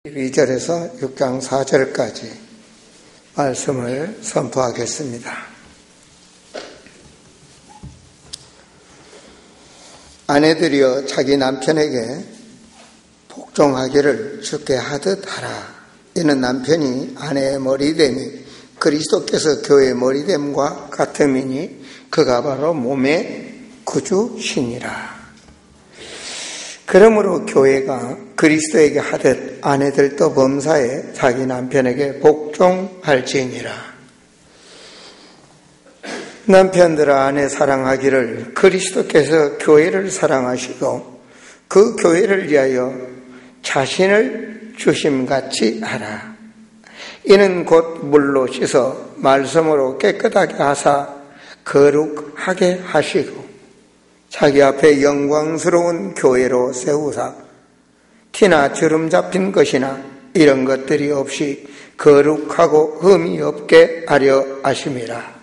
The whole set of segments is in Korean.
2절에서 6장 4절까지 말씀을 선포하겠습니다. 아내들이여 자기 남편에게 복종하기를 주께 하듯 하라. 이는 남편이 아내의 머리됨이 그리스도께서 교회의 머리됨과 같음이니 그가 바로 몸의 구주시니라. 그러므로 교회가 그리스도에게 하듯 아내들도 범사에 자기 남편에게 복종할지니라. 남편들아 아내 사랑하기를 그리스도께서 교회를 사랑하시고 그 교회를 위하여 자신을 주심같이 하라. 이는 곧 물로 씻어 말씀으로 깨끗하게 하사 거룩하게 하시고 자기 앞에 영광스러운 교회로 세우사 티나 주름 잡힌 것이나 이런 것들이 없이 거룩하고 흠이 없게 하려 하심이라.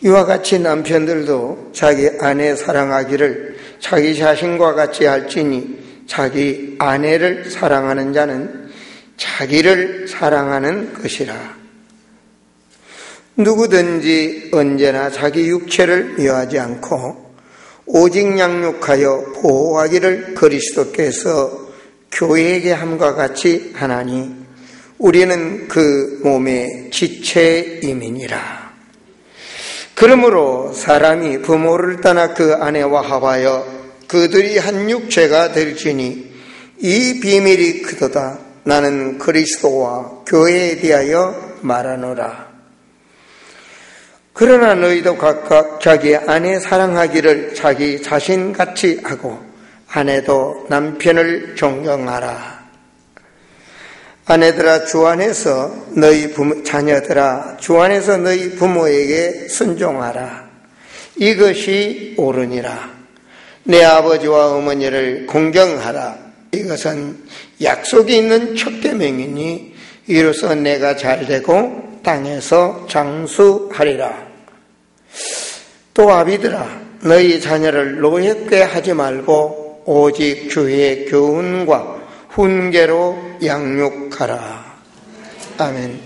이와 같이 남편들도 자기 아내 사랑하기를 자기 자신과 같이 할지니 자기 아내를 사랑하는 자는 자기를 사랑하는 것이라. 누구든지 언제나 자기 육체를 미워하지 않고 오직 양육하여 보호하기를 그리스도께서 교회에게 함과 같이 하나니 우리는 그 몸의 지체임이니라. 그러므로 사람이 부모를 떠나 그 아내와 합하여 그들이 한 육체가 될지니 이 비밀이 크도다. 나는 그리스도와 교회에 대하여 말하노라. 그러나 너희도 각각 자기 아내 사랑하기를 자기 자신같이 하고 아내도 남편을 존경하라. 아내들아 주 안에서 너희 자녀들아 주 안에서 너희 부모에게 순종하라. 이것이 옳으니라. 내 아버지와 어머니를 공경하라. 이것은 약속이 있는 첫 계명이니 이로써 내가 잘되고 땅에서 장수하리라. 또 아비들아 너희 자녀를 노엽게 하지 말고 오직 주의 교훈과 훈계로 양육하라. 아멘.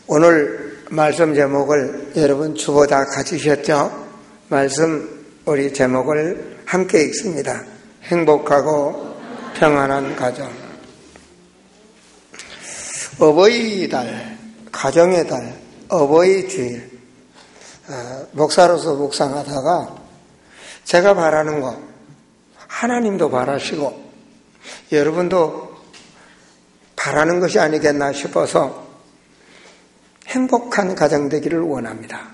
오늘 말씀 제목을 여러분 주보 다 가지셨죠? 말씀 우리 제목을 함께 읽습니다. 행복하고 평안한 가정. 어버이달, 가정의 달, 어버이 주일. 목사로서 묵상하다가 제가 바라는 거 하나님도 바라시고 여러분도 바라는 것이 아니겠나 싶어서 행복한 가정 되기를 원합니다.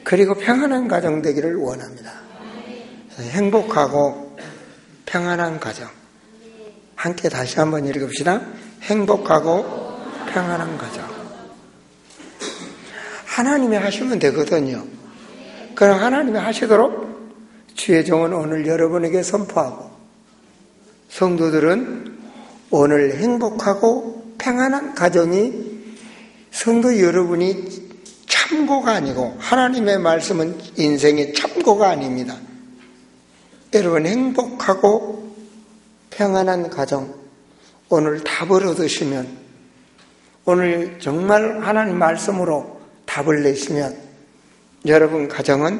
그리고 평안한 가정 되기를 원합니다. 행복하고 평안한 가정. 함께 다시 한번 읽읍시다. 행복하고 평안한 가정. 하나님이 하시면 되거든요. 그럼 하나님이 하시도록 주의 종은 오늘 여러분에게 선포하고 성도들은 오늘 행복하고 평안한 가정이 성도 여러분이 참고가 아니고 하나님의 말씀은 인생의 참고가 아닙니다. 여러분 행복하고 평안한 가정 오늘 답을 얻으시면 오늘 정말 하나님 말씀으로 답을 내시면 여러분 가정은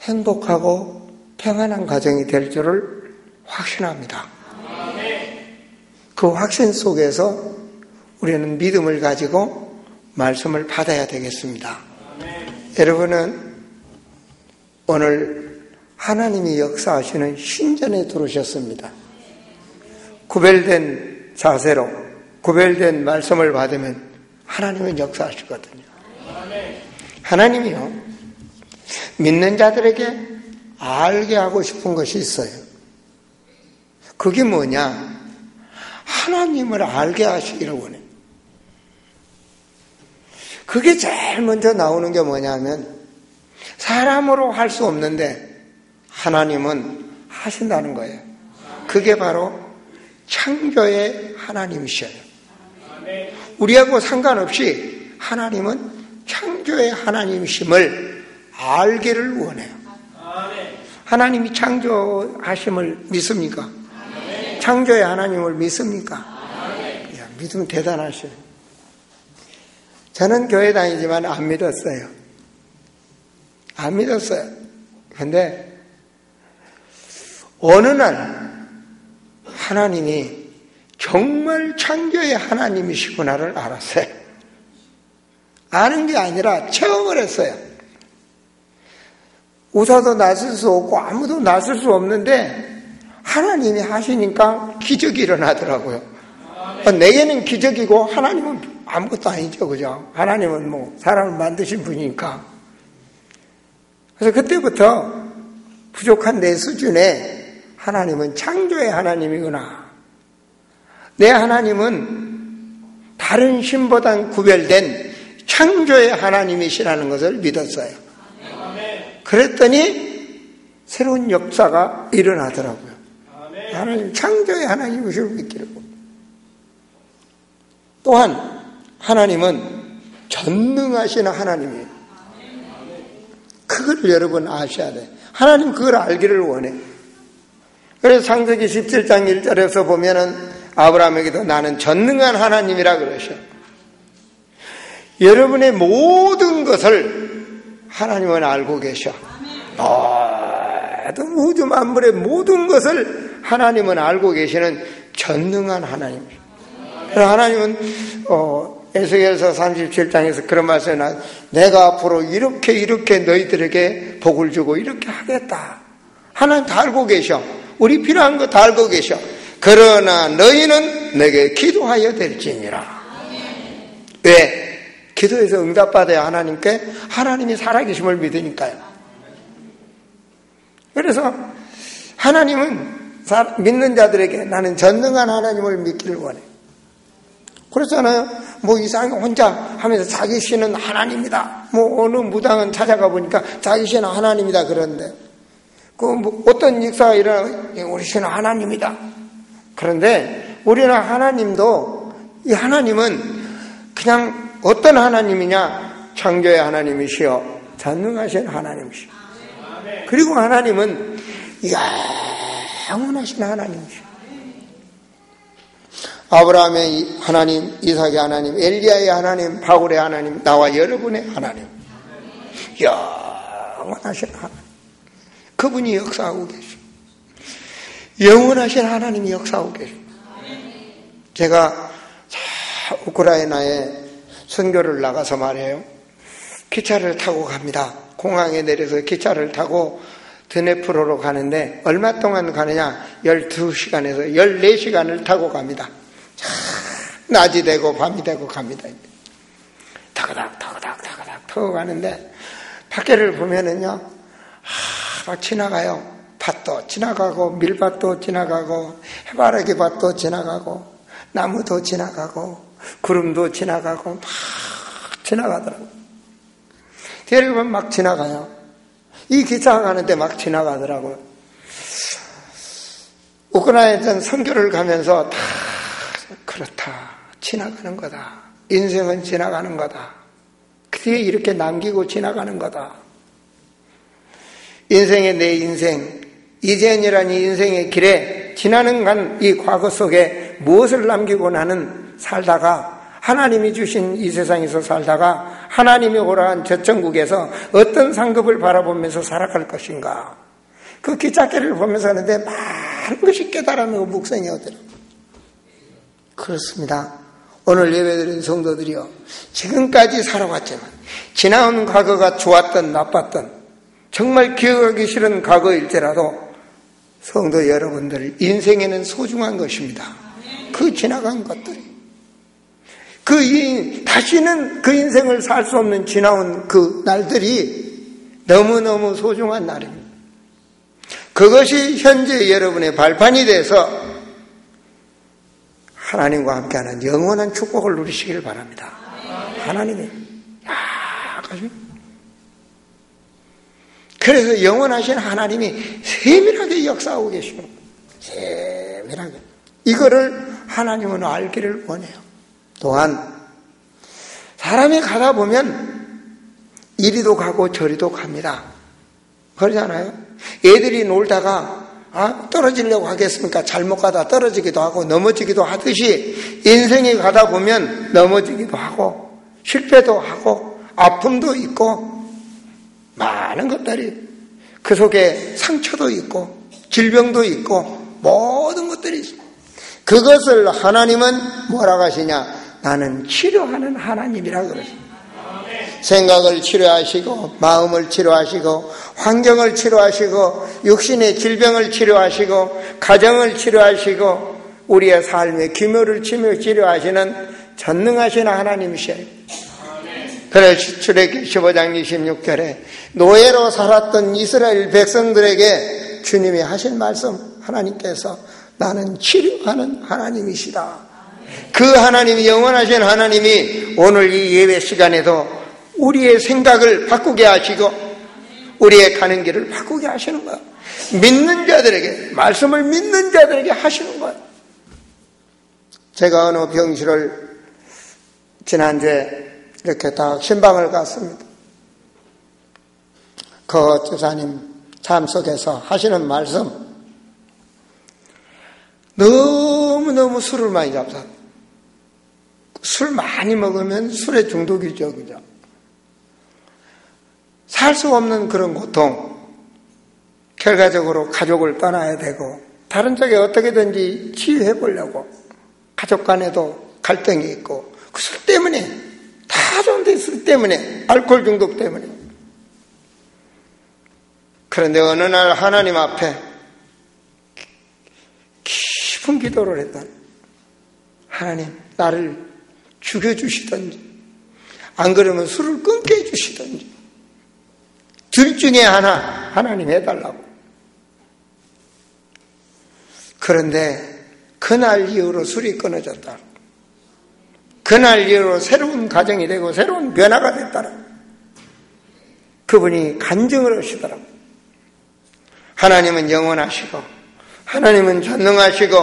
행복하고 평안한 가정이 될 줄을 확신합니다. 그 확신 속에서 우리는 믿음을 가지고 말씀을 받아야 되겠습니다. 여러분은 오늘 하나님이 역사하시는 신전에 들어오셨습니다. 구별된 자세로 구별된 말씀을 받으면 하나님은 역사하시거든요. 하나님이요 믿는 자들에게 알게 하고 싶은 것이 있어요. 그게 뭐냐? 하나님을 알게 하시기를 원해요. 그게 제일 먼저 나오는 게 뭐냐면 사람으로 할 수 없는데 하나님은 하신다는 거예요. 그게 바로 창조의 하나님이셔요. 우리하고 상관없이 하나님은 창조의 하나님이심을 알기를 원해요. 하나님이 창조하심을 믿습니까? 창조의 하나님을 믿습니까? 야, 믿으면 대단하시네. 저는 교회 다니지만 안 믿었어요. 안 믿었어요. 근데 어느 날 하나님이 정말 창조의 하나님이시구나를 알았어요. 아는 게 아니라 체험을 했어요. 의사도 나설 수 없고 아무도 나설 수 없는데 하나님이 하시니까 기적이 일어나더라고요. 내게는 기적이고 하나님은 아무것도 아니죠, 그죠? 하나님은 뭐 사람을 만드신 분이니까. 그래서 그때부터 부족한 내 수준에 하나님은 창조의 하나님이구나. 내 하나님은 다른 신보다 구별된 창조의 하나님이시라는 것을 믿었어요. 그랬더니 새로운 역사가 일어나더라고요. 하나님 창조의 하나님이시를 믿기를. 또한 하나님은 전능하신 하나님이에요. 그걸 여러분 아셔야 돼요. 하나님 그걸 알기를 원해. 그래서 창세기 17장 1절에서 보면은 아브라함에게도 나는 전능한 하나님이라 그러셔. 여러분의 모든 것을 하나님은 알고 계셔. 모든 우주 만물의 모든 것을 하나님은 알고 계시는 전능한 하나님이에요. 하나님은 에스겔서 37장에서 그런 말씀을 하셨어요. 내가 앞으로 이렇게 너희들에게 복을 주고 이렇게 하겠다. 하나님 다 알고 계셔. 우리 필요한 거 다 알고 계셔. 그러나 너희는 내게 기도하여 될지니라. 왜? 기도해서 응답받아야 하나님께 하나님이 살아계심을 믿으니까요. 그래서 하나님은 믿는 자들에게 나는 전능한 하나님을 믿기를 원해. 그렇잖아요. 뭐 이상하게 혼자 하면서 자기 신은 하나님이다. 뭐 어느 무당은 찾아가 보니까 자기 신은 하나님이다 그러는데 뭐 어떤 역사가 일어나면 우리 신은 하나님이다. 그런데 우리는 하나님도 이 하나님은 그냥 어떤 하나님이냐? 창조의 하나님이시여 전능하신 하나님이시여. 그리고 하나님은 영원하신 하나님이시여. 아브라함의 하나님, 이삭의 하나님, 엘리야의 하나님, 바울의 하나님, 나와 여러분의 하나님. 영원하신 하나님. 그분이 역사하고 계십니다. 영원하신 하나님이 역사하고 계십니다. 제가 우크라이나에 선교를 나가서 말이에요. 기차를 타고 갑니다. 공항에 내려서 기차를 타고 드네프로로 가는데 얼마 동안 가느냐? 12시간에서 14시간을 타고 갑니다. 낮이 되고 밤이 되고 갑니다. 타그닥 타고 가는데 밖에를 보면은요, 막 지나가요. 밭도 지나가고 밀밭도 지나가고 해바라기 밭도 지나가고 나무도 지나가고 구름도 지나가고 막 지나가더라고요. 뒤를 보면 막 지나가요. 이 기차가 가는데 막 지나가더라고요. 우크라이나에 선교를 가면서 다 그렇다. 지나가는 거다. 인생은 지나가는 거다. 그 뒤에 이렇게 남기고 지나가는 거다. 인생의 내 인생, 이젠이라는 인생의 길에 지나는 간 이 과거 속에 무엇을 남기고 나는 살다가 하나님이 주신 이 세상에서 살다가 하나님이 오라한 저 천국에서 어떤 상급을 바라보면서 살아갈 것인가. 그 기찻길을 보면서 하는데 많은 것이 깨달음이고 묵상이 오더라고요. 그렇습니다. 오늘 예배드린 성도들이요, 지금까지 살아왔지만 지나온 과거가 좋았던 나빴던 정말 기억하기 싫은 과거일지라도 성도 여러분들 인생에는 소중한 것입니다. 그 지나간 것들이 다시는 그 인생을 살 수 없는 지나온 그 날들이 너무너무 소중한 날입니다. 그것이 현재 여러분의 발판이 돼서 하나님과 함께하는 영원한 축복을 누리시길 바랍니다. 하나님이 그래서 영원하신 하나님이 세밀하게 역사하고 계십니다. 세밀하게. 이거를 하나님은 알기를 원해요. 또한 사람이 가다 보면 이리도 가고 저리도 갑니다. 그러잖아요. 애들이 놀다가 떨어지려고 하겠습니까? 잘못 가다 떨어지기도 하고 넘어지기도 하듯이 인생이 가다 보면 넘어지기도 하고 실패도 하고 아픔도 있고 많은 것들이 그 속에 상처도 있고 질병도 있고 모든 것들이 있습니다. 그것을 하나님은 뭐라고 하시냐? 나는 치료하는 하나님이라고 그러십니다. 생각을 치료하시고 마음을 치료하시고 환경을 치료하시고 육신의 질병을 치료하시고 가정을 치료하시고 우리의 삶의 기묘를 치료하시는 전능하신 하나님이셔요. 그래서 출애굽기 15장 26절에 노예로 살았던 이스라엘 백성들에게 주님이 하신 말씀, 하나님께서 나는 치료하는 하나님이시다. 그 하나님이, 영원하신 하나님이 오늘 이 예배 시간에도 우리의 생각을 바꾸게 하시고 우리의 가는 길을 바꾸게 하시는 거예요. 믿는 자들에게, 말씀을 믿는 자들에게 하시는 거예요. 제가 어느 병실을 지난주에 이렇게 딱 신방을 갔습니다. 그 주사님 삶 속에서 하시는 말씀, 너무너무 술을 많이 잡사. 술 많이 먹으면 술에 중독이죠, 그죠? 살 수 없는 그런 고통, 결과적으로 가족을 떠나야 되고 다른 쪽에 어떻게든지 치유해 보려고 가족 간에도 갈등이 있고 그 술 때문에, 다 좋은데 술 때문에, 알코올 중독 때문에. 그런데 어느 날 하나님 앞에 깊은 기도를 했다. 하나님, 나를 죽여주시든지 안 그러면 술을 끊게 해주시든지 둘 중에 하나 하나님 해달라고. 그런데 그날 이후로 술이 끊어졌다. 그날 이후로 새로운 가정이 되고 새로운 변화가 됐더라. 그분이 간증을 하시더라고. 하나님은 영원하시고 하나님은 전능하시고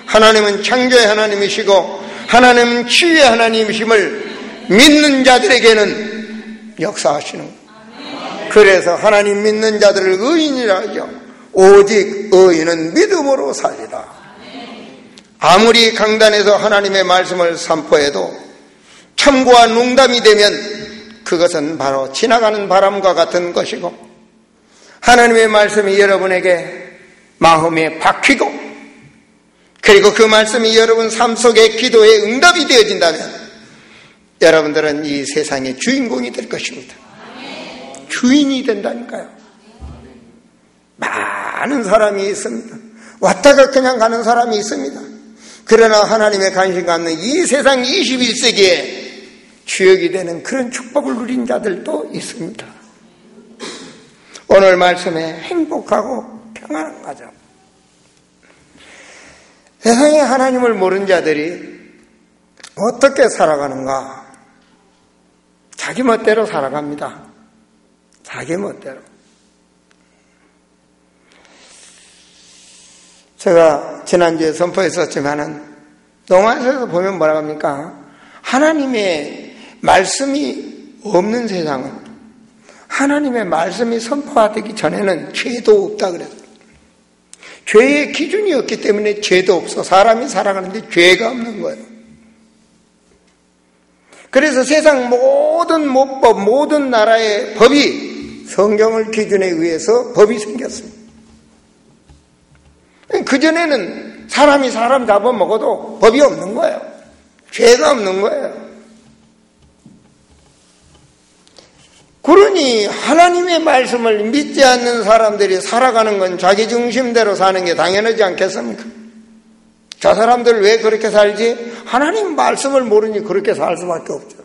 하나님은 창조의 하나님이시고 하나님은 치유의 하나님이심을 믿는 자들에게는 역사하시는 거예요. 그래서 하나님 믿는 자들을 의인이라 하죠. 오직 의인은 믿음으로 살리라. 아무리 강단에서 하나님의 말씀을 선포해도 참고와 농담이 되면 그것은 바로 지나가는 바람과 같은 것이고, 하나님의 말씀이 여러분에게 마음에 박히고 그리고 그 말씀이 여러분 삶 속의 기도에 응답이 되어진다면 여러분들은 이 세상의 주인공이 될 것입니다. 주인이 된다니까요. 많은 사람이 있습니다. 왔다가 그냥 가는 사람이 있습니다. 그러나 하나님의 관심 갖는 이 세상 21세기에 주역이 되는 그런 축복을 누린 자들도 있습니다. 오늘 말씀에 행복하고 평안한 가정. 세상에 하나님을 모르는 자들이 어떻게 살아가는가? 자기 멋대로 살아갑니다. 자기 멋대로. 제가 지난주에 선포했었지만은 동화에서 보면 뭐라고 합니까? 하나님의 말씀이 없는 세상은, 하나님의 말씀이 선포되기 전에는 죄도 없다 그랬어요. 죄의 기준이 없기 때문에 죄도 없어. 사람이 살아가는데 죄가 없는 거예요. 그래서 세상 모든 모법, 모든 나라의 법이 성경을 기준에 의해서 법이 생겼습니다. 그전에는 사람이 사람 잡아먹어도 법이 없는 거예요. 죄가 없는 거예요. 그러니 하나님의 말씀을 믿지 않는 사람들이 살아가는 건 자기 중심대로 사는 게 당연하지 않겠습니까? 저 사람들 왜 그렇게 살지? 하나님 말씀을 모르니 그렇게 살 수밖에 없죠.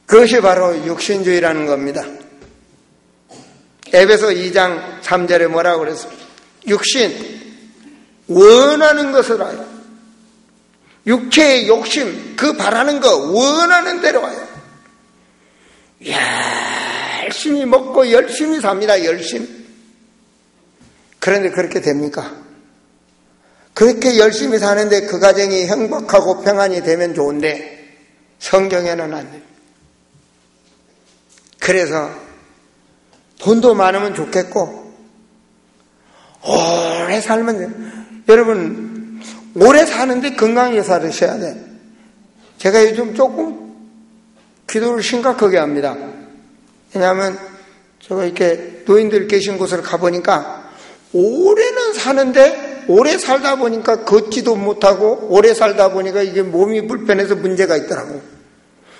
그것이 바로 육신주의라는 겁니다. 에베소 2장 3절에 뭐라고 그랬습니까? 육신, 원하는 것을 하여. 육체의 욕심, 그 바라는 거 원하는 대로 하여. 열심히 먹고 열심히 삽니다. 열심히. 그런데 그렇게 됩니까? 그렇게 열심히 사는데 그 가정이 행복하고 평안이 되면 좋은데 성경에는 안 돼요. 그래서 돈도 많으면 좋겠고 오래 살면 돼요. 여러분, 오래 사는데 건강하게 살으셔야 돼요. 제가 요즘 조금 기도를 심각하게 합니다. 왜냐하면 제가 이렇게 노인들 계신 곳을 가보니까 오래는 사는데 오래 살다 보니까 걷지도 못하고 오래 살다 보니까 이게 몸이 불편해서 문제가 있더라고.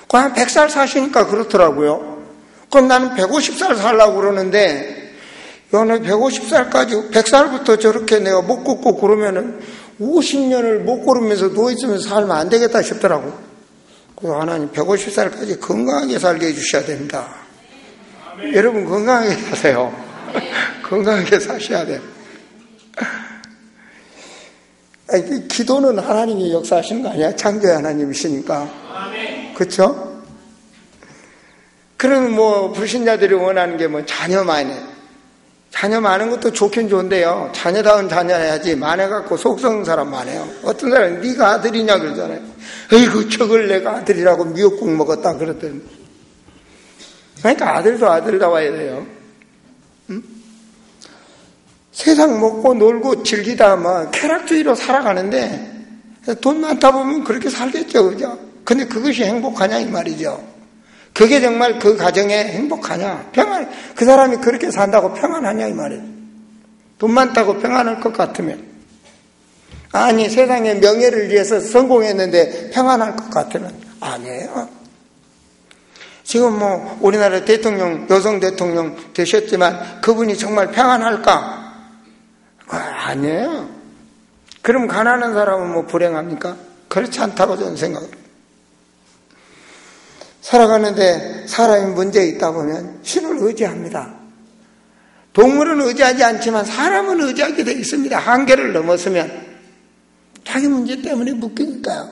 그냥 100살 사시니까 그렇더라고요. 그럼 나는 150살 살려고 그러는데 연애 150살까지 100살부터 저렇게 내가 못 걷고 그러면은 50년을 못 걸으면서 누워있으면서 살면 안 되겠다 싶더라고. 그래서 하나님 150살까지 건강하게 살게 해주셔야 됩니다. 아멘. 여러분 건강하게 사세요. 건강하게 사셔야 돼요. 기도는 하나님이 역사하시는 거 아니야? 창조의 하나님이시니까. 그렇죠? 그럼 뭐 불신자들이 원하는 게 뭐 자녀 많이. 자녀 많은 것도 좋긴 좋은데요. 자녀다운 자녀 해야지 많아갖고 속 썩는 사람 많아요. 어떤 사람은 네가 아들이냐 그러잖아요. 에이구 저걸 내가 아들이라고 미역국 먹었다 그랬더니. 그러니까 아들도 아들다워야 돼요. 응? 세상 먹고 놀고 즐기다 막 쾌락주의로 살아가는데 돈 많다 보면 그렇게 살겠죠. 그죠? 근데 그것이 행복하냐 이 말이죠. 그게 정말 그 가정에 행복하냐? 평안, 그 사람이 그렇게 산다고 평안하냐 이 말이에요. 돈 많다고 평안할 것 같으면. 아니 세상의 명예를 위해서 성공했는데 평안할 것 같으면 아니에요. 지금 뭐 우리나라 대통령, 여성 대통령 되셨지만 그분이 정말 평안할까? 아니에요. 그럼 가난한 사람은 뭐 불행합니까? 그렇지 않다고 저는 생각합니다. 살아가는데 사람이 문제 있다 보면 신을 의지합니다. 동물은 의지하지 않지만 사람은 의지하게 되어 있습니다. 한계를 넘었으면 자기 문제 때문에 묶이니까요.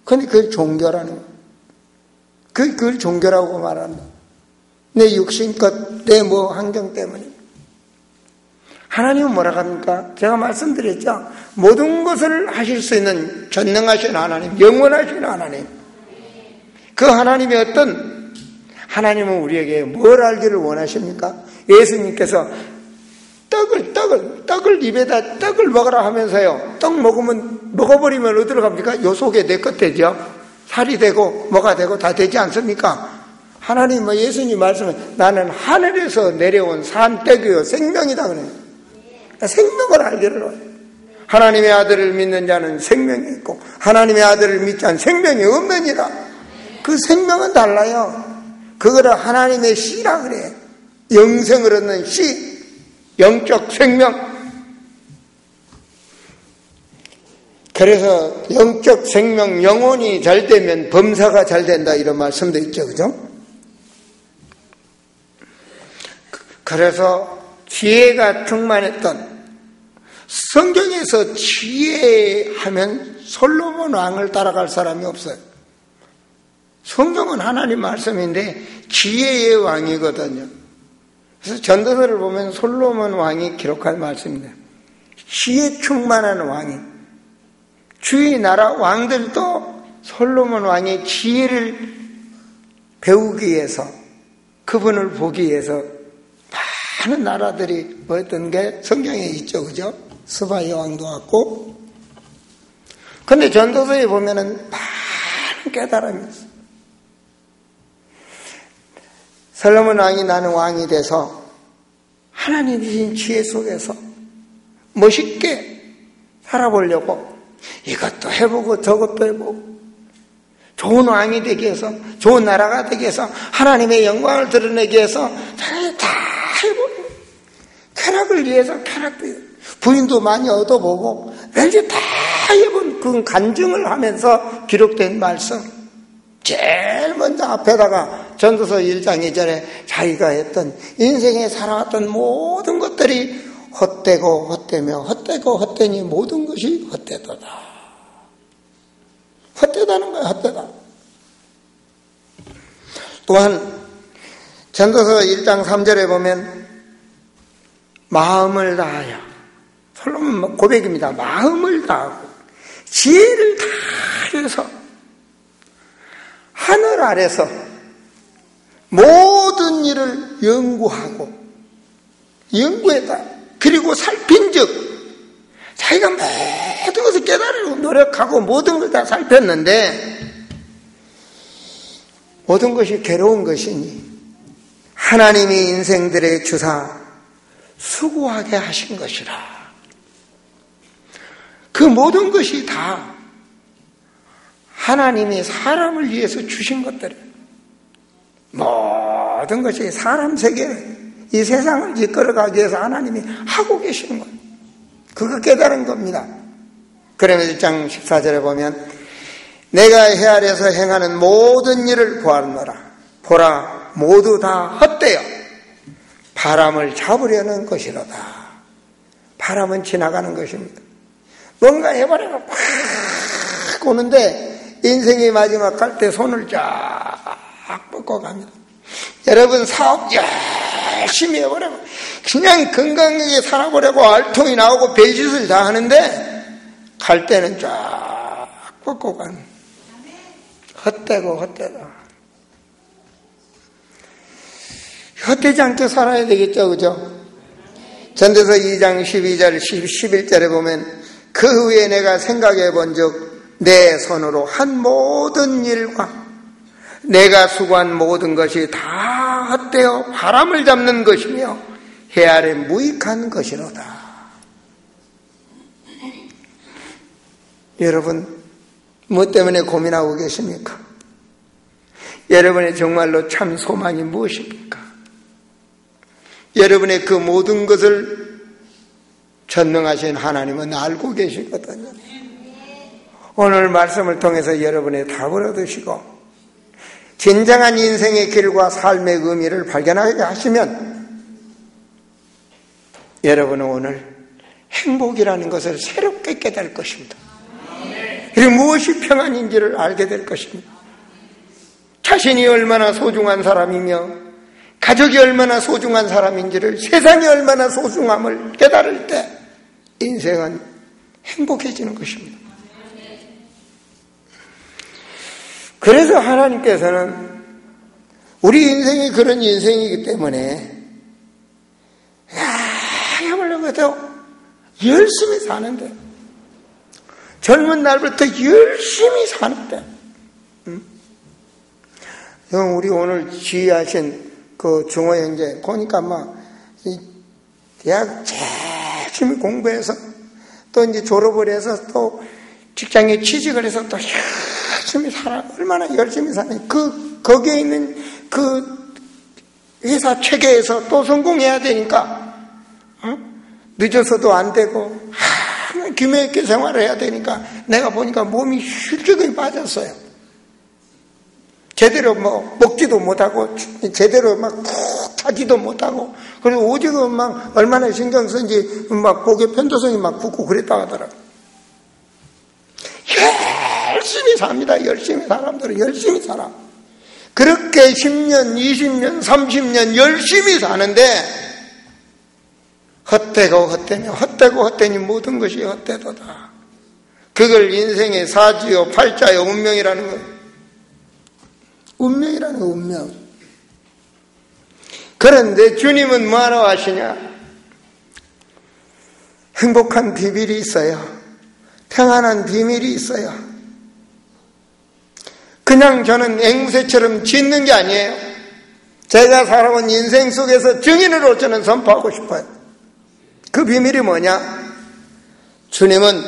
그런데 그걸 종교라는 거예요. 그걸 종교라고 말합니다. 내 육신껏 내 뭐 환경 때문에. 하나님은 뭐라고 합니까? 제가 말씀드렸죠. 모든 것을 하실 수 있는 전능하신 하나님, 영원하신 하나님. 그 하나님의 어떤 하나님은 우리에게 뭘 알기를 원하십니까? 예수님께서 떡을 입에다 떡을 먹으라 하면서요. 떡 먹어버리면 어디로 갑니까? 요 속에 내 것 되죠. 살이 되고 뭐가 되고 다 되지 않습니까? 하나님 예수님 말씀은 나는 하늘에서 내려온 산 떡이요 생명이다 그래요. 생명을 알기를 원해요. 하나님의 아들을 믿는 자는 생명이 있고 하나님의 아들을 믿지 않은 생명이 없느니라. 그 생명은 달라요. 그거를 하나님의 씨라 그래. 영생을 얻는 씨, 영적 생명. 그래서 영적 생명, 영혼이 잘 되면 범사가 잘 된다 이런 말씀도 있죠. 그죠? 그래서 지혜가 충만했던 성경에서 지혜하면 솔로몬 왕을 따라갈 사람이 없어요. 성경은 하나님 말씀인데 지혜의 왕이거든요. 그래서 전도서를 보면 솔로몬 왕이 기록한 말씀입니다. 지혜 충만한 왕이. 주위 나라 왕들도 솔로몬 왕의 지혜를 배우기 위해서 그분을 보기 위해서 많은 나라들이 뭐였던 게 성경에 있죠. 그죠? 스바의 왕도 왔고. 근데 전도서에 보면은 많은 깨달음이 있어요. 솔로몬 왕이 나는 왕이 돼서 하나님 주신 지혜 속에서 멋있게 살아보려고 이것도 해보고 저것도 해보고 좋은 왕이 되기 위해서 좋은 나라가 되기 위해서 하나님의 영광을 드러내기 위해서 다 해보고 쾌락을 위해서 쾌락도 부인도 많이 얻어보고 왠지 다 해본 그 간증을 하면서 기록된 말씀. 제일 먼저 앞에다가 전도서 1장 2절에 자기가 했던 인생에 살아왔던 모든 것들이 헛되고 헛되며 헛되고 헛되니 모든 것이 헛되도다. 헛되다는 거야. 헛되다. 또한 전도서 1장 3절에 보면 마음을 다하여 솔로몬 고백입니다. 마음을 다하고 지혜를 다해서 하늘 아래서 모든 일을 연구하고 연구했다. 그리고 살핀 있은즉 자기가 모든 것을 깨달으려고 노력하고 모든 걸 다 살폈는데 모든 것이 괴로운 것이니 하나님이 인생들의 주사 수고하게 하신 것이라. 그 모든 것이 다 하나님이 사람을 위해서 주신 것들이에요. 모든 것이 사람 세계, 이 세상을 이끌어가기 위해서 하나님이 하고 계시는 거예요. 그거 깨달은 겁니다. 그러면서 1장 14절에 보면 내가 해 아래에서 행하는 모든 일을 보았노라. 보라, 모두 다 헛되어 바람을 잡으려는 것이로다. 바람은 지나가는 것입니다. 뭔가 해버리면 팍 오는데 인생의 마지막 갈 때 손을 쫙 뻗고 갑니다. 여러분 사업 열심히 해보려고 그냥 건강하게 살아보려고 알통이 나오고 별짓을 다 하는데 갈 때는 쫙 뻗고 가는 헛되고 헛되다. 헛되지 않게 살아야 되겠죠, 그죠? 전도서 2장 12절 11절에 보면 그 후에 내가 생각해 본즉 내 손으로 한 모든 일과 내가 수고한 모든 것이 다 헛되어 바람을 잡는 것이며 해 아래 무익한 것이로다. 여러분 뭐 때문에 고민하고 계십니까? 여러분의 정말로 참 소망이 무엇입니까? 여러분의 그 모든 것을 전능하신 하나님은 알고 계시거든요. 오늘 말씀을 통해서 여러분의 답을 얻으시고 진정한 인생의 길과 삶의 의미를 발견하게 하시면 여러분은 오늘 행복이라는 것을 새롭게 깨달을 것입니다. 그리고 무엇이 평안인지를 알게 될 것입니다. 자신이 얼마나 소중한 사람이며 가족이 얼마나 소중한 사람인지를 세상이 얼마나 소중함을 깨달을 때 인생은 행복해지는 것입니다. 그래서 하나님께서는 우리 인생이 그런 인생이기 때문에 야말로 해도 열심히 사는데 젊은 날부터 열심히 사는데 우리 오늘 지휘하신 그 중호 형제 보니까 막 대학 열심히 공부해서 또 이제 졸업을 해서 또 직장에 취직을 해서 또 열심히 살아. 얼마나 열심히 사니. 거기에 있는 그 회사 체계에서 또 성공해야 되니까, 늦어서도 안 되고, 기매 있게 생활을 해야 되니까, 내가 보니까 몸이 힐끗이 빠졌어요. 제대로 먹지도 못하고, 제대로 푹 자지도 못하고, 그리고 오직은 얼마나 신경 쓴지, 고개 편도성이 붓고 그랬다 하더라고요. 열심히 삽니다. 열심히 사람들은 열심히 살아. 그렇게 10년, 20년, 30년 열심히 사는데 헛되고 헛되며 헛되고 헛되니 모든 것이 헛되도다. 그걸 인생의 사지요 팔자요 운명이라는 거예요. 운명이라는 거 운명. 그런데 주님은 뭐하러 하시냐? 행복한 비밀이 있어요. 평안한 비밀이 있어요. 그냥 저는 앵무새처럼 짖는 게 아니에요. 제가 살아온 인생 속에서 증인으로 저는 선포하고 싶어요. 그 비밀이 뭐냐? 주님은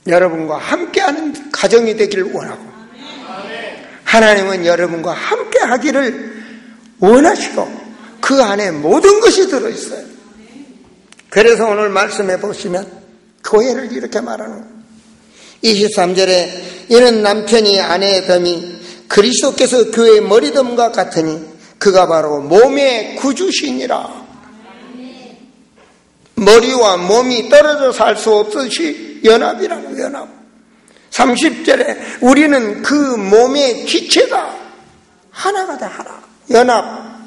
여러분과 함께하는 가정이 되기를 원하고 하나님은 여러분과 함께하기를 원하시고 그 안에 모든 것이 들어있어요. 그래서 오늘 말씀해 보시면 교회를 이렇게 말하는 거예요. 23절에 이는 남편이 아내의 덤이 그리스도께서 교회의 머리덤과 같으니 그가 바로 몸의 구주시니라. 머리와 몸이 떨어져 살 수 없듯이 연합이라는 연합. 30절에 우리는 그 몸의 기체다. 하나가 다 하나. 연합.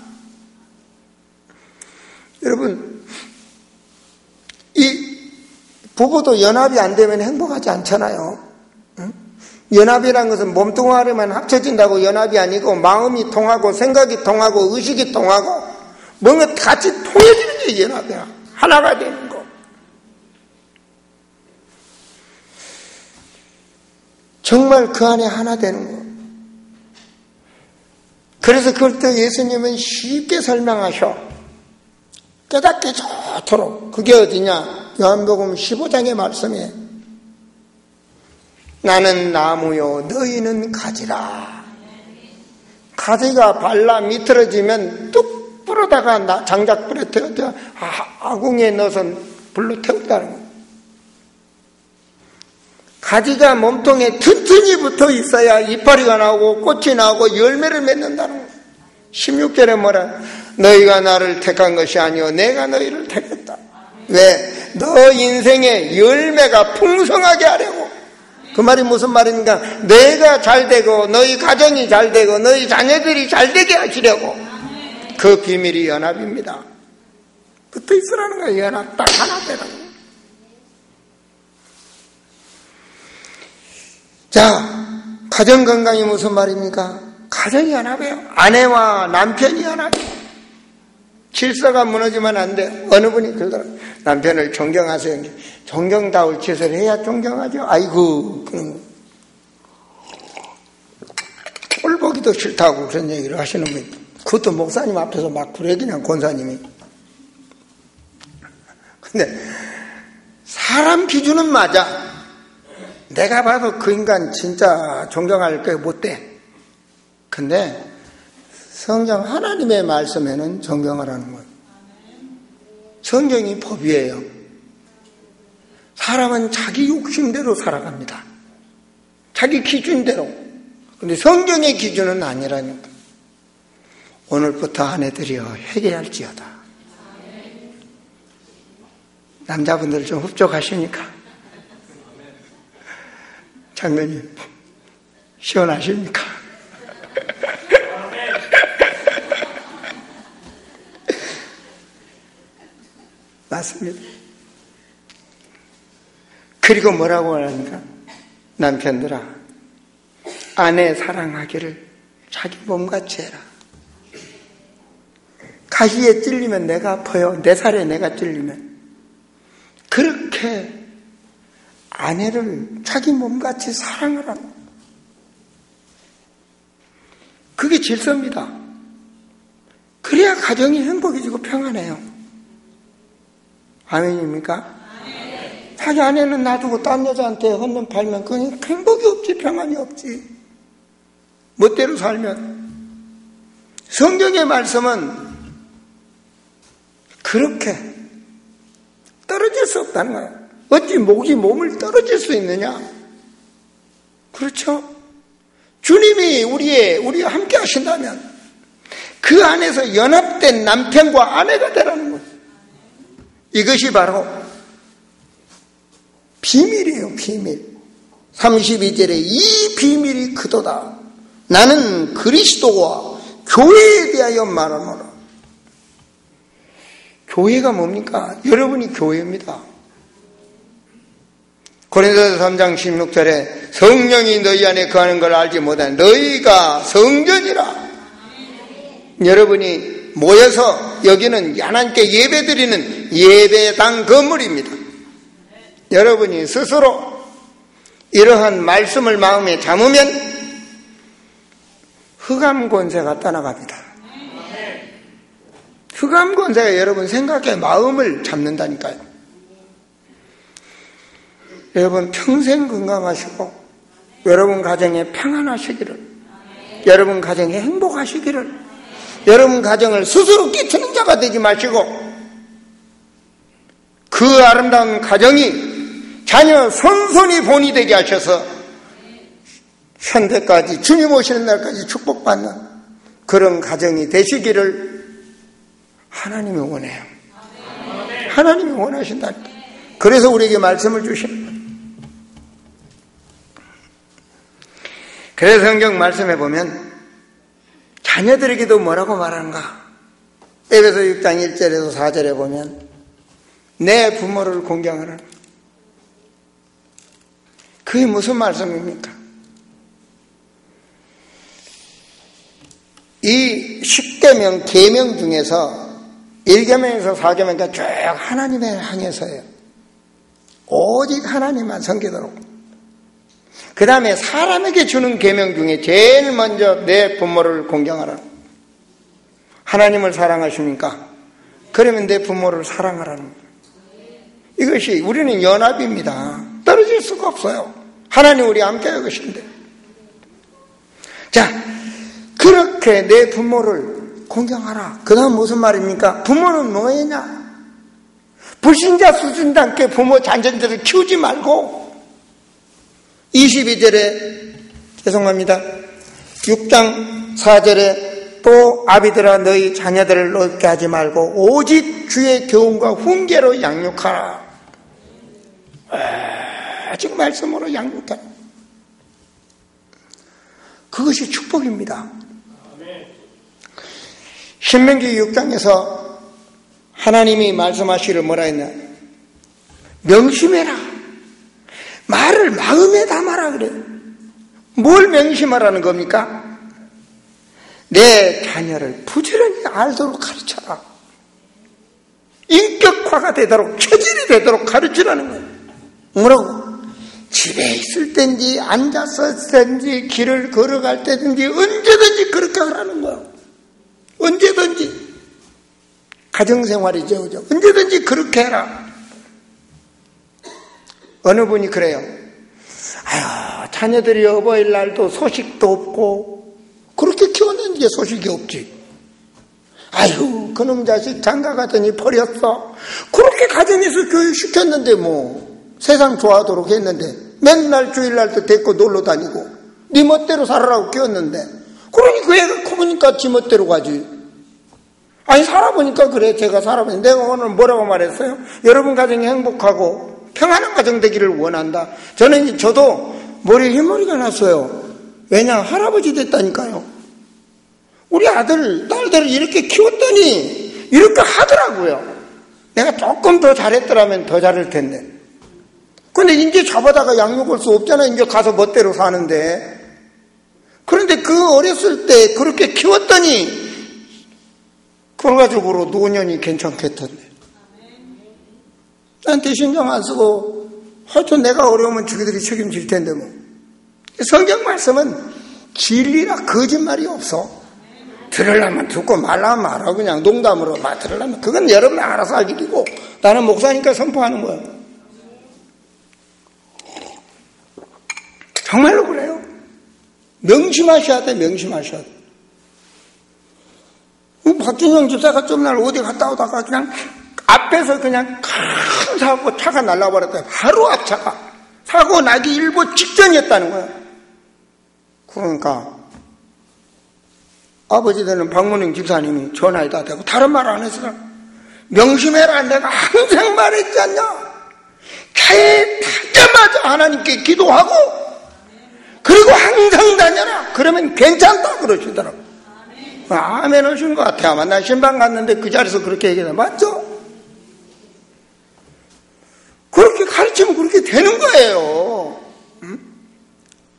여러분 이 부부도 연합이 안 되면 행복하지 않잖아요. 응? 연합이란 것은 몸뚱아리만 합쳐진다고 연합이 아니고 마음이 통하고 생각이 통하고 의식이 통하고 뭔가 같이 통해지는 게 연합이야. 하나가 되는 것. 정말 그 안에 하나 되는 것. 그래서 그걸 또 예수님은 쉽게 설명하셔. 깨닫기 좋도록. 그게 어디냐? 요한복음 15장의 말씀에 나는 나무요 너희는 가지라. 가지가 발라 미끄러지면 뚝 부러다가 장작불에 태워져 아궁이에 넣어서 불로 태운다는 거예요. 가지가 몸통에 튼튼히 붙어 있어야 이파리가 나오고 꽃이 나오고 열매를 맺는다는 거예요. 16절에 뭐라? 너희가 나를 택한 것이 아니요 내가 너희를 택했다. 왜? 너 인생에 열매가 풍성하게 하려고. 그 말이 무슨 말입니까? 내가 잘되고 너희 가정이 잘되고 너희 자녀들이 잘되게 하시려고. 그 비밀이 연합입니다. 붙어 있으라는 거예요. 연합 딱 하나 되라는 거예요. 자, 가정 건강이 무슨 말입니까? 가정이 연합해요. 아내와 남편이 연합해요. 질서가 무너지면 안 돼요. 어느 분이 그러더라고요. 남편을 존경하세요. 존경다울 짓을 해야 존경하죠. 아이고, 그런 꼴 보기도 싫다고 그런 얘기를 하시는 분이. 그것도 목사님 앞에서 막 그래, 그냥 권사님이. 근데 사람 기준은 맞아. 내가 봐도 그 인간 진짜 존경할 게 못 돼. 근데 성경 하나님의 말씀에는 존경을 하는 거예요. 성경이 법이에요. 사람은 자기 욕심대로 살아갑니다. 자기 기준대로. 근데 성경의 기준은 아니라니까. 오늘부터 아내들이여 회개할지어다. 남자분들 좀 흡족하시니까. 장로님 시원하십니까? 맞습니다. 그리고 뭐라고 하니까 남편들아 아내 사랑하기를 자기 몸같이 해라. 가시에 찔리면 내가 아파요. 내 살에 내가 찔리면. 그렇게 아내를 자기 몸같이 사랑을 하는 그게 질서입니다. 그래야 가정이 행복해지고 평안해요. 아멘입니까? 자기 아내는 놔두고 딴 여자한테 헌눈 팔면 그냥 행복이 없지, 평안이 없지. 멋대로 살면. 성경의 말씀은 그렇게 떨어질 수 없다는 거예요. 어찌 목이 몸을 떨어질 수 있느냐? 그렇죠? 주님이 우리와 함께 하신다면 그 안에서 연합된 남편과 아내가 되라는 거예요. 이것이 바로 비밀이에요, 비밀. 32절에 이 비밀이 크도다. 나는 그리스도와 교회에 대하여 말하노라. 교회가 뭡니까? 여러분이 교회입니다. 고린도서 3장 16절에 성령이 너희 안에 거하는 걸 알지 못하는 너희가 성전이라. 여러분이 모여서 여기는 하나님께 예배드리는 예배당 건물입니다. 여러분이 스스로 이러한 말씀을 마음에 담으면 흑암 권세가 떠나갑니다. 흑암 권세가 여러분 생각의 마음을 잡는다니까요. 여러분 평생 건강하시고 여러분 가정에 평안하시기를, 여러분 가정에 행복하시기를, 여러분 가정을 스스로 끼치는 자가 되지 마시고 그 아름다운 가정이 자녀 손손이 본이 되게 하셔서 현대까지 주님 오시는 날까지 축복받는 그런 가정이 되시기를 하나님이 원해요. 하나님이 원하신다니까. 그래서 우리에게 말씀을 주십니다. 그래서 성경 말씀해 보면 자녀들에게도 뭐라고 말하는가? 에베소 6장 1절에서 4절에 보면 내 부모를 공경하라. 그게 무슨 말씀입니까? 이 10계명 계명 중에서 1계명에서 4계명까지 쭉 하나님에 향해서예요. 오직 하나님만 섬기도록. 그 다음에 사람에게 주는 계명 중에 제일 먼저 내 부모를 공경하라. 하나님을 사랑하십니까? 그러면 내 부모를 사랑하라는 거예요. 이것이 우리는 연합입니다. 떨어질 수가 없어요. 하나님 우리 함께 할 것인데. 자, 그렇게 내 부모를 공경하라. 그 다음 무슨 말입니까? 부모는 뭐냐? 불신자 수준답게 부모 자녀들을 키우지 말고 22절에 죄송합니다. 6장 4절에 또 아비들아 너희 자녀들을 넓게 하지 말고 오직 주의 교훈과 훈계로 양육하라. 지금 말씀으로 양육하라. 그것이 축복입니다. 신명기 6장에서 하나님이 말씀하시기를 뭐라 했냐? 명심해라. 말을 마음에 담아라 그래. 뭘 명심하라는 겁니까? 내 자녀를 부지런히 알도록 가르쳐라. 인격화가 되도록, 체질이 되도록 가르치라는 거예요. 뭐라고? 집에 있을 때인지 앉아서 있을 때인지 길을 걸어갈 때든지 언제든지 그렇게 하라는 거예요. 언제든지. 가정생활이죠. 그죠? 언제든지 그렇게 해라. 어느 분이 그래요. 아유, 자녀들이 어버이날도 소식도 없고 그렇게 키웠는데 소식이 없지. 아유, 그놈 자식 장가 가더니 버렸어. 그렇게 가정에서 교육시켰는데 뭐 세상 좋아하도록 했는데 맨날 주일날도 데리고 놀러 다니고 네 멋대로 살아라고 키웠는데 그러니 그 애가 커보니까 지 멋대로 가지. 아니 살아보니까 그래. 제가 살아보니까 내가 오늘 뭐라고 말했어요? 여러분 가정이 행복하고 평안한 가정 되기를 원한다. 저도 머리에 흰머리가 났어요. 왜냐? 할아버지 됐다니까요. 우리 아들, 딸들을 이렇게 키웠더니 이렇게 하더라고요. 내가 조금 더 잘했더라면 더 잘할 텐데. 근데 이제 잡아다가 양육할 수 없잖아. 이제 가서 멋대로 사는데. 그런데 그 어렸을 때 그렇게 키웠더니 결과적으로 노년이 괜찮겠던데. 나한테 신경 안 쓰고 하여튼 내가 어려우면 저기들이 책임질 텐데 뭐. 성경 말씀은 진리라 거짓말이 없어. 들으려면 듣고 말라면 말아. 그냥 농담으로 들으려면 그건 여러분이 알아서 할 일이고 나는 목사니까 선포하는 거예요. 정말로 그래요. 명심하셔야 돼. 명심하셔야 돼. 박진영 집사가 좀 날 어디 갔다 오다가 그냥 앞에서 그냥 큰 사고 차가 날라버렸다. 바로 앞차가. 사고 나기 일보 직전이었다는 거야. 그러니까 아버지 되는 박문영 집사님이 전화에다 대고 다른 말 안 했어. 명심해라. 내가 항상 말했지 않냐. 차에 타자마자 하나님께 기도하고 그리고 항상 다녀라. 그러면 괜찮다 그러시더라고. 아멘 하신 것 같아. 아마 나 신방 갔는데 그 자리에서 그렇게 얘기해. 맞죠? 그렇게 가르치면 그렇게 되는 거예요.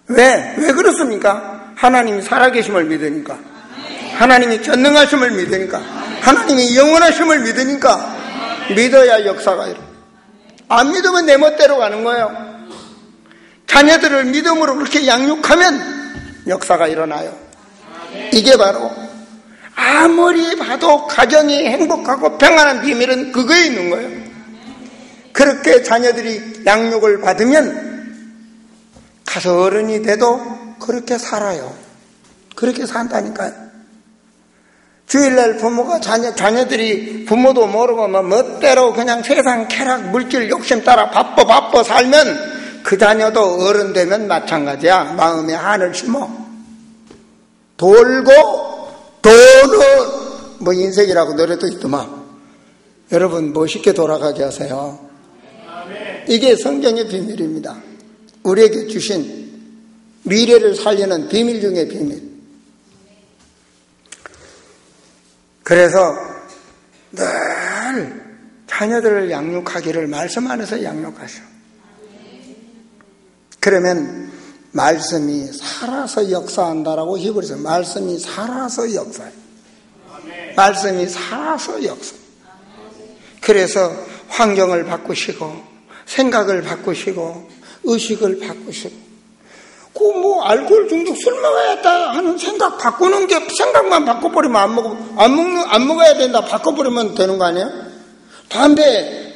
왜 그렇습니까? 하나님이 살아계심을 믿으니까. 하나님이 전능하심을 믿으니까. 하나님이 영원하심을 믿으니까. 믿어야 역사가 일어나. 안 믿으면 내 멋대로 가는 거예요. 자녀들을 믿음으로 그렇게 양육하면 역사가 일어나요. 이게 바로 아무리 봐도 가정이 행복하고 평안한 비밀은 그거에 있는 거예요. 그렇게 자녀들이 양육을 받으면 가서 어른이 돼도 그렇게 살아요. 그렇게 산다니까요. 주일날 부모가 자녀들이 부모도 모르고 멋대로 그냥 세상 쾌락 물질 욕심 따라 바빠 살면 그 자녀도 어른 되면 마찬가지야. 마음에 한을 심어. 돌고 도는 뭐 인생이라고 노래도 있더만. 여러분 멋있게 돌아가게 하세요. 이게 성경의 비밀입니다. 우리에게 주신 미래를 살리는 비밀 중의 비밀. 그래서 늘 자녀들을 양육하기를 말씀 안에서 양육하셔. 그러면 말씀이 살아서 역사한다라고 히브리서 말씀이 살아서 역사해. 말씀이 살아서 역사. 그래서 환경을 바꾸시고 생각을 바꾸시고 의식을 바꾸시고 그 뭐 알코올 중독 술 먹어야겠다 하는 생각 바꾸는 게 생각만 바꿔버리면 안 먹어야 된다 바꿔버리면 되는 거 아니에요? 담배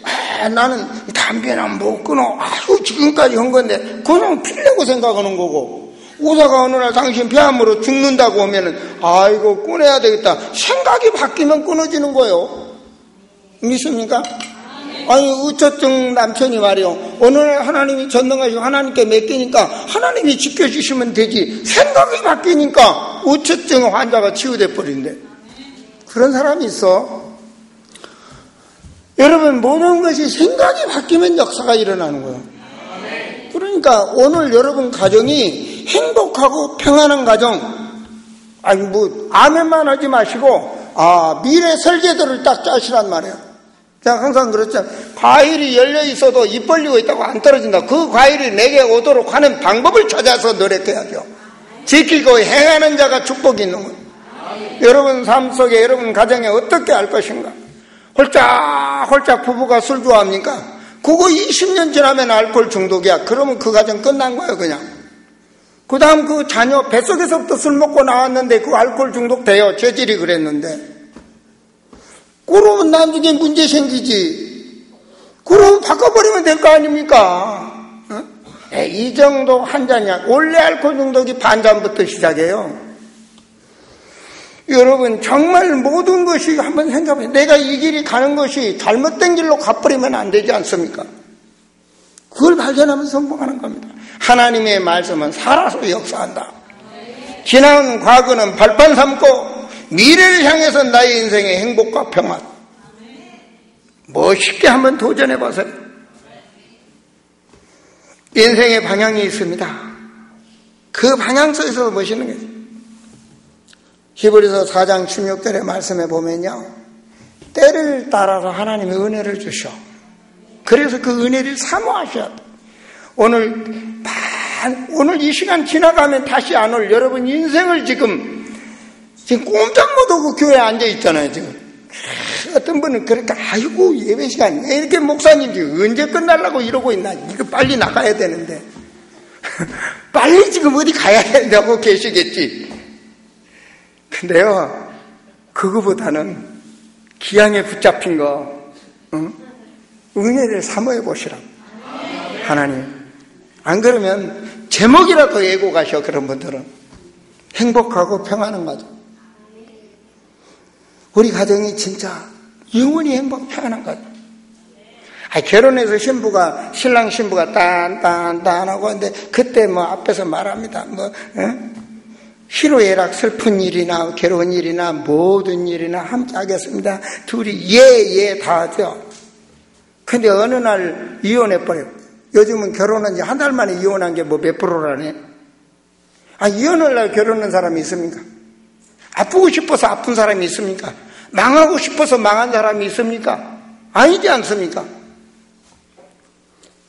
나는 담배는 못 끊어 지금까지 한 건데 그냥 피려고 생각하는 거고 오사가 어느 날 당신 폐암으로 죽는다고 하면은 아이고 끊어야 되겠다 생각이 바뀌면 끊어지는 거예요. 믿습니까? 아니 우처증 남편이 말이요 어느 날 하나님이 전능하시고 하나님께 맡기니까 하나님이 지켜주시면 되지 생각이 바뀌니까 우처증 환자가 치유돼 버린대. 그런 사람이 있어. 여러분 모든 것이 생각이 바뀌면 역사가 일어나는 거예요. 그러니까 오늘 여러분 가정이 행복하고 평안한 가정 아니 뭐 아멘만 하지 마시고 미래 설계도를 딱 짜시란 말이에요. 제가 항상 그랬죠. 과일이 열려 있어도 입 벌리고 있다고 안 떨어진다. 그 과일이 내게 오도록 하는 방법을 찾아서 노력해야죠. 지키고 행하는 자가 축복이 있는 거예요. 여러분 삶 속에 여러분 가정에 어떻게 할 것인가. 홀짝홀짝 부부가 술 좋아합니까? 그거 20년 지나면 알코올 중독이야. 그러면 그 가정 끝난 거예요 그냥. 그 다음 그 자녀 뱃속에서부터 술 먹고 나왔는데 그 알코올 중독 돼요. 죄질이 그랬는데. 그러면 나중에 문제 생기지. 그러면 바꿔버리면 될 거 아닙니까? 이 정도 한 잔이야. 원래 알코올 중독이 반 잔부터 시작해요. 여러분 정말 모든 것이 한번 생각해. 내가 이 길이 가는 것이 잘못된 길로 가버리면 안 되지 않습니까? 그걸 발견하면 성공하는 겁니다. 하나님의 말씀은 살아서 역사한다. 지나온 과거는 발판 삼고 미래를 향해서 나의 인생의 행복과 평안 멋있게 한번 도전해보세요. 인생의 방향이 있습니다. 그 방향 속에서 멋있는 거죠. 히브리서 4장 16절의 말씀에 보면요 때를 따라서 하나님의 은혜를 주셔. 그래서 그 은혜를 사모하셔야 돼. 오늘 이 시간 지나가면 다시 안 올 여러분 인생을 지금 꼼짝 못하고 교회에 앉아 있잖아요 지금. 어떤 분은 그러니까 아이고 예배 시간 이렇게 목사님이 언제 끝나려고 이러고 있나. 이거 빨리 나가야 되는데 빨리 지금 어디 가야 된다고 계시겠지. 근데요 그거보다는 기양에 붙잡힌 거 은혜를 사모해 보시라고. 하나님 안 그러면 제목이라도 외고 가셔. 그런 분들은 행복하고 평안한 가정. 우리 가정이 진짜 영원히 행복 평안한 가정. 결혼해서 신랑 신부가 딴하고 하는데 그때 뭐 앞에서 말합니다. 희로애락 슬픈 일이나 괴로운 일이나 모든 일이나 함께 하겠습니다. 둘이 예 다 하죠. 근데 어느 날 이혼해버려요. 요즘은 결혼한 지 한 달 만에 이혼한 게 뭐 몇 프로라네. 이혼을 날 결혼한 사람이 있습니까? 아프고 싶어서 아픈 사람이 있습니까? 망하고 싶어서 망한 사람이 있습니까? 아니지 않습니까?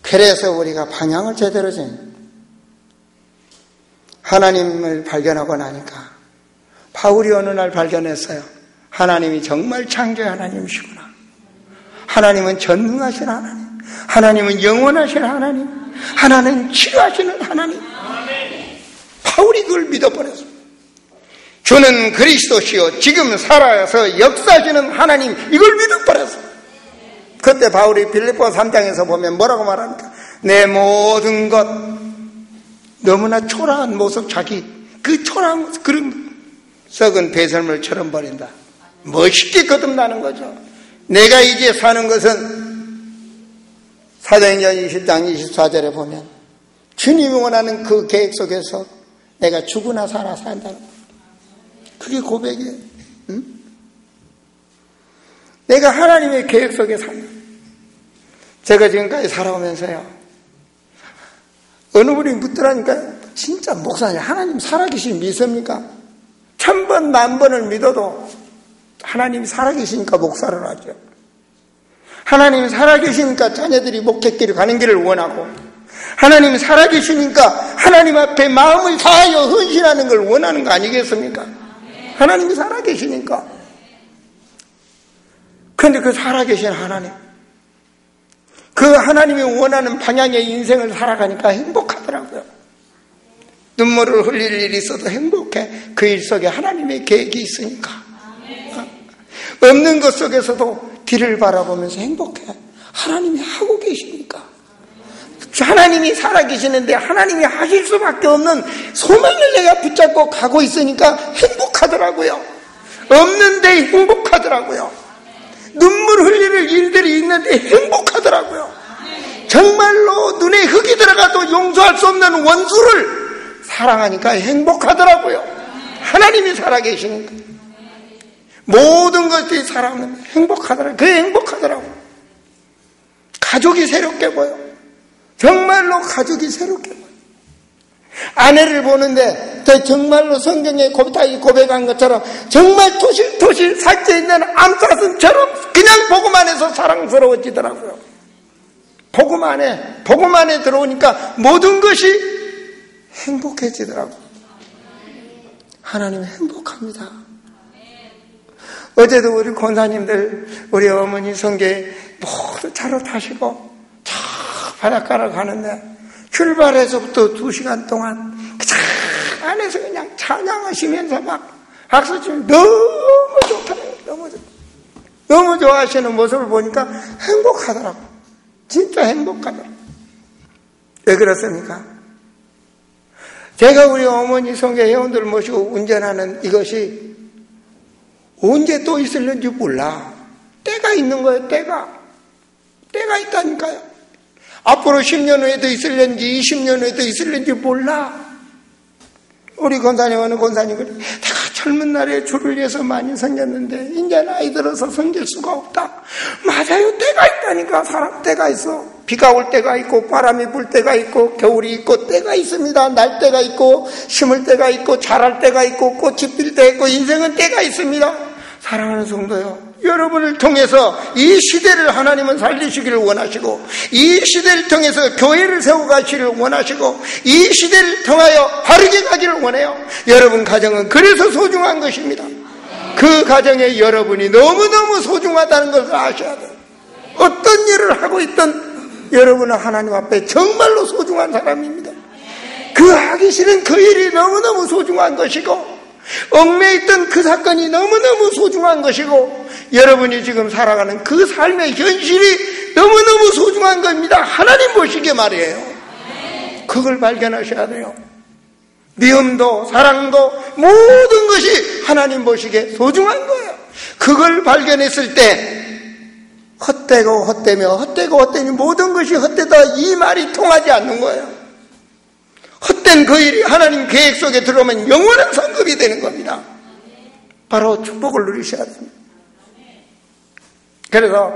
그래서 우리가 방향을 제대로 정해요. 하나님을 발견하고 나니까 바울이 어느 날 발견했어요. 하나님이 정말 창조의 하나님이시구나. 하나님은 전능하신 하나님, 하나님은 영원하신 하나님, 하나님은 치료하시는 하나님. 바울이 그걸 믿어버렸어요. 주는 그리스도시요 지금 살아서 역사하시는 하나님, 이걸 믿어버렸어요. 그때 바울이 빌립보 3장에서 보면 뭐라고 말합니까? 내 모든 것, 너무나 초라한 모습, 자기 그 초라한 모습, 그런 썩은 배설물처럼 버린다. 멋있게 거듭나는 거죠. 내가 이제 사는 것은 사도행전 20장 24절에 보면 주님이 원하는 그 계획 속에서 내가 죽으나 살아 산다는 거예요. 그게 고백이에요. 응? 내가 하나님의 계획 속에 산다. 제가 지금까지 살아오면서요, 어느 분이 묻더라니까, 진짜 목사님 하나님 살아계신 믿습니까? 1000번 10,000번을 믿어도 하나님이 살아계시니까 목사를 하죠. 하나님이 살아계시니까 자녀들이 목회길을 가는 길을 원하고, 하나님이 살아계시니까 하나님 앞에 마음을 다하여 헌신하는 걸 원하는 거 아니겠습니까? 하나님이 살아계시니까. 그런데 그 살아계신 하나님, 그 하나님이 원하는 방향의 인생을 살아가니까 행복하더라고요. 눈물을 흘릴 일이 있어도 행복해. 그 일 속에 하나님의 계획이 있으니까. 없는 것 속에서도 뒤를 바라보면서 행복해. 하나님이 하고 계시니까. 하나님이 살아계시는데 하나님이 하실 수밖에 없는 소명을 내가 붙잡고 가고 있으니까 행복하더라고요. 없는데 행복하더라고요. 눈물 흘릴 일들이 있는데 행복하더라고요. 정말로 눈에 흙이 들어가도 용서할 수 없는 원수를 사랑하니까 행복하더라고요. 하나님이 살아계시니까. 모든 것들이 사랑하면 행복하더라고요. 그게 행복하더라고요. 가족이 새롭게 보여. 정말로 가족이 새롭게 보여. 아내를 보는데 정말로 성경에 고백한 것처럼 정말 토실토실 살쪄있는 암사슴처럼 그냥 보고만 해서 사랑스러워지더라고요. 보고만 해 들어오니까 모든 것이 행복해지더라고요. 하나님은 행복합니다. 어제도 우리 권사님들, 우리 어머니 성교에 모두 차로 타시고 저 바닷가를 가는데 출발해서부터 2시간 동안 그 차 안에서 그냥 찬양하시면서 막 박수치면 너무 좋더라고요. 너무 좋아하시는 모습을 보니까 행복하더라고요. 진짜 행복하더라고요. 왜 그렇습니까? 제가 우리 어머니 성교 회원들 모시고 운전하는 이것이 언제 또 있을는지 몰라. 때가 있는 거예요. 때가 있다니까요. 앞으로 10년 후에도 있을는지 20년 후에도 있을는지 몰라. 우리 권사님, 어느 권사님 그래. 내가 젊은 날에 주를 위해서 많이 섬겼는데 이제 나이 들어서 섬길 수가 없다. 맞아요. 때가 있다니까. 사람 때가 있어. 비가 올 때가 있고 바람이 불 때가 있고 겨울이 있고 때가 있습니다. 날 때가 있고 심을 때가 있고 자랄 때가 있고 꽃이 필 때가 있고 인생은 때가 있습니다. 사랑하는 성도요, 여러분을 통해서 이 시대를 하나님은 살리시기를 원하시고 이 시대를 통해서 교회를 세워가시기를 원하시고 이 시대를 통하여 바르게 가기를 원해요. 여러분 가정은 그래서 소중한 것입니다. 그 가정에 여러분이 너무너무 소중하다는 것을 아셔야 돼요. 어떤 일을 하고 있든 여러분은 하나님 앞에 정말로 소중한 사람입니다. 그 하기 싫은 그 일이 너무너무 소중한 것이고 얽매있던 그 사건이 너무너무 소중한 것이고 여러분이 지금 살아가는 그 삶의 현실이 너무너무 소중한 겁니다. 하나님 보시기에 말이에요. 그걸 발견하셔야 돼요. 미움도 사랑도 모든 것이 하나님 보시기에 소중한 거예요. 그걸 발견했을 때 헛되고 헛되며 헛되고 헛되니 모든 것이 헛되다 이 말이 통하지 않는 거예요. 헛된 그 일이 하나님 계획 속에 들어오면 영원한 상급이 되는 겁니다. 바로 축복을 누리셔야 됩니다. 그래서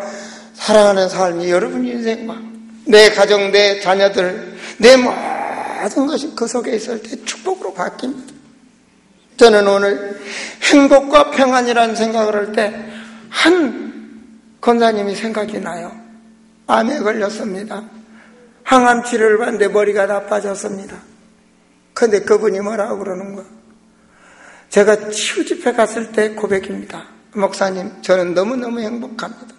사랑하는 삶이 여러분 인생과 내 가정, 내 자녀들, 내 모든 것이 그 속에 있을 때 축복으로 바뀝니다. 저는 오늘 행복과 평안이라는 생각을 할 때 한 권사님이 생각이 나요. 암에 걸렸습니다. 항암 치료를 받는데 머리가 나빠졌습니다. 그런데 그분이 뭐라고 그러는 거야? 제가 치유 집회 갔을 때 고백입니다. 목사님, 저는 너무너무 행복합니다.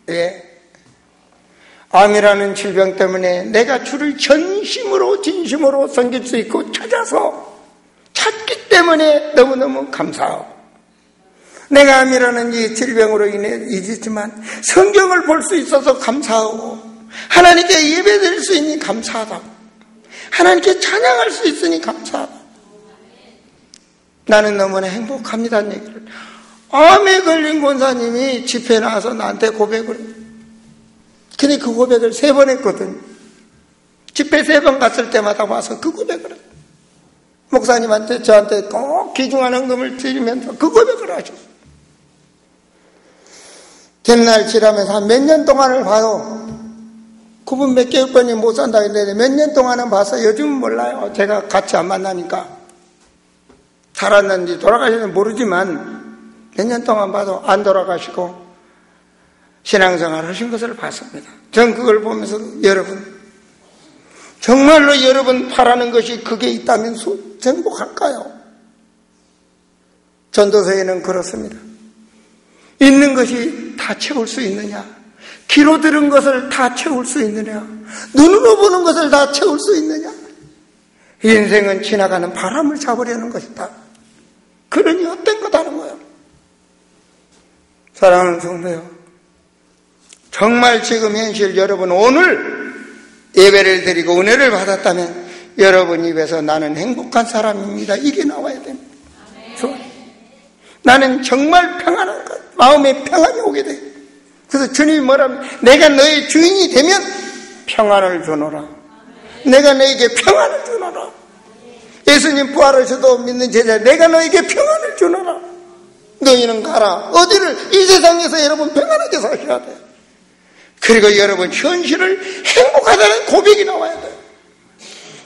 왜? 암이라는 질병 때문에 내가 주를 전심으로 진심으로 섬길 수 있고 찾기 때문에 너무너무 감사하고 내가 암이라는 이 질병으로 인해 잊었지만 성경을 볼 수 있어서 감사하고 하나님께 예배드릴 수 있니 감사하다. 하나님께 찬양할 수 있으니 감사하다. 나는 너무나 행복합니다는 얘기를 암에 걸린 권사님이 집회에 나와서 나한테 고백을 해요. 근데 그 고백을 3번 했거든요. 집회 3번 갔을 때마다 와서 그 고백을 해요. 목사님한테 저한테 꼭 귀중한 헌금을 드리면서 그 고백을 하셨어요. 옛날 지나면서 한 몇 년 동안을 봐도 그분 몇 개월 번이 못 산다 했는데 몇 년 동안은 봐서 요즘은 몰라요. 제가 같이 안 만나니까 살았는지 돌아가셨는지 모르지만 몇 년 동안 봐도 안 돌아가시고 신앙생활 하신 것을 봤습니다. 전 그걸 보면서 여러분 정말로 여러분 바라는 것이 그게 있다면 행복할까요? 전도서에는 그렇습니다. 있는 것이 다 채울 수 있느냐? 귀로 들은 것을 다 채울 수 있느냐? 눈으로 보는 것을 다 채울 수 있느냐? 인생은 지나가는 바람을 잡으려는 것이다. 그러니 헛된 거다는 거예요. 사랑하는 성도요, 정말 지금 현실 여러분 오늘 예배를 드리고 은혜를 받았다면 여러분 입에서 나는 행복한 사람입니다, 이게 나와야 됩니다. 나는 정말 평안한 것, 마음에 평안이 오게 돼요. 그래서 주님이 뭐라면, 내가 너의 주인이 되면 평안을 주노라. 내가 너에게 평안을 주노라. 예수님 부활하셔도 믿는 제자, 내가 너에게 평안을 주노라. 너희는 가라. 어디를, 이 세상에서 여러분 평안하게 사셔야 돼요. 그리고 여러분 현실을 행복하다는 고백이 나와야 돼요.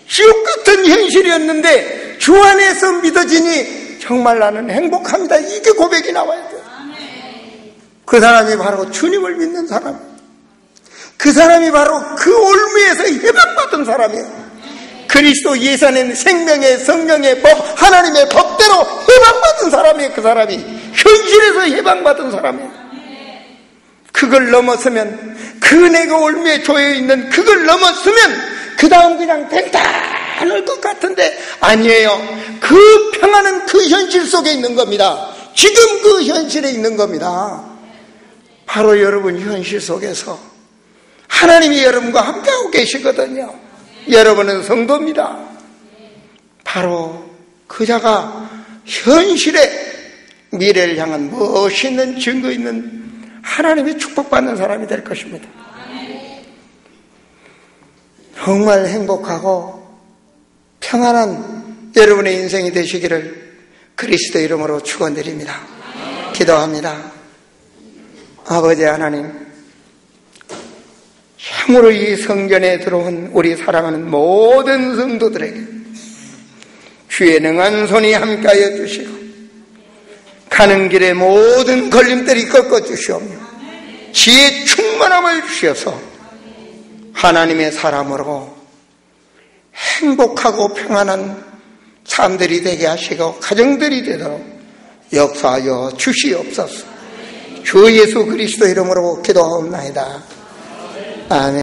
지옥 같은 현실이었는데 주 안에서 믿어지니 정말 나는 행복합니다, 이게 고백이 나와야 돼요. 그 사람이 바로 주님을 믿는 사람, 그 사람이 바로 그 올무에서 해방받은 사람이에요. 그리스도 예산의 생명의 성령의 법, 하나님의 법대로 해방받은 사람이에요. 그 사람이 현실에서 해방받은 사람이에요. 그걸 넘었으면, 그 내가 올무에 조여있는 그걸 넘었으면 그 다음 그냥 평탄할 것 같은데 아니에요. 그 평안은 그 현실 속에 있는 겁니다. 지금 그 현실에 있는 겁니다. 바로 여러분 현실 속에서 하나님이 여러분과 함께하고 계시거든요. 여러분은 성도입니다. 바로 그 자가 현실의 미래를 향한 멋있는 증거 있는 하나님의 축복받는 사람이 될 것입니다. 정말 행복하고 평안한 여러분의 인생이 되시기를 그리스도 이름으로 축원드립니다. 기도합니다. 아버지 하나님, 참으로 이 성전에 들어온 우리 사랑하는 모든 성도들에게 주의 능한 손이 함께하여 주시고 가는 길에 모든 걸림돌이 꺾어주시오며 지혜 충만함을 주셔서 하나님의 사람으로 행복하고 평안한 삶들이 되게 하시고 가정들이 되도록 역사하여 주시옵소서. 주 예수 그리스도 이름으로 기도하옵나이다. 아멘.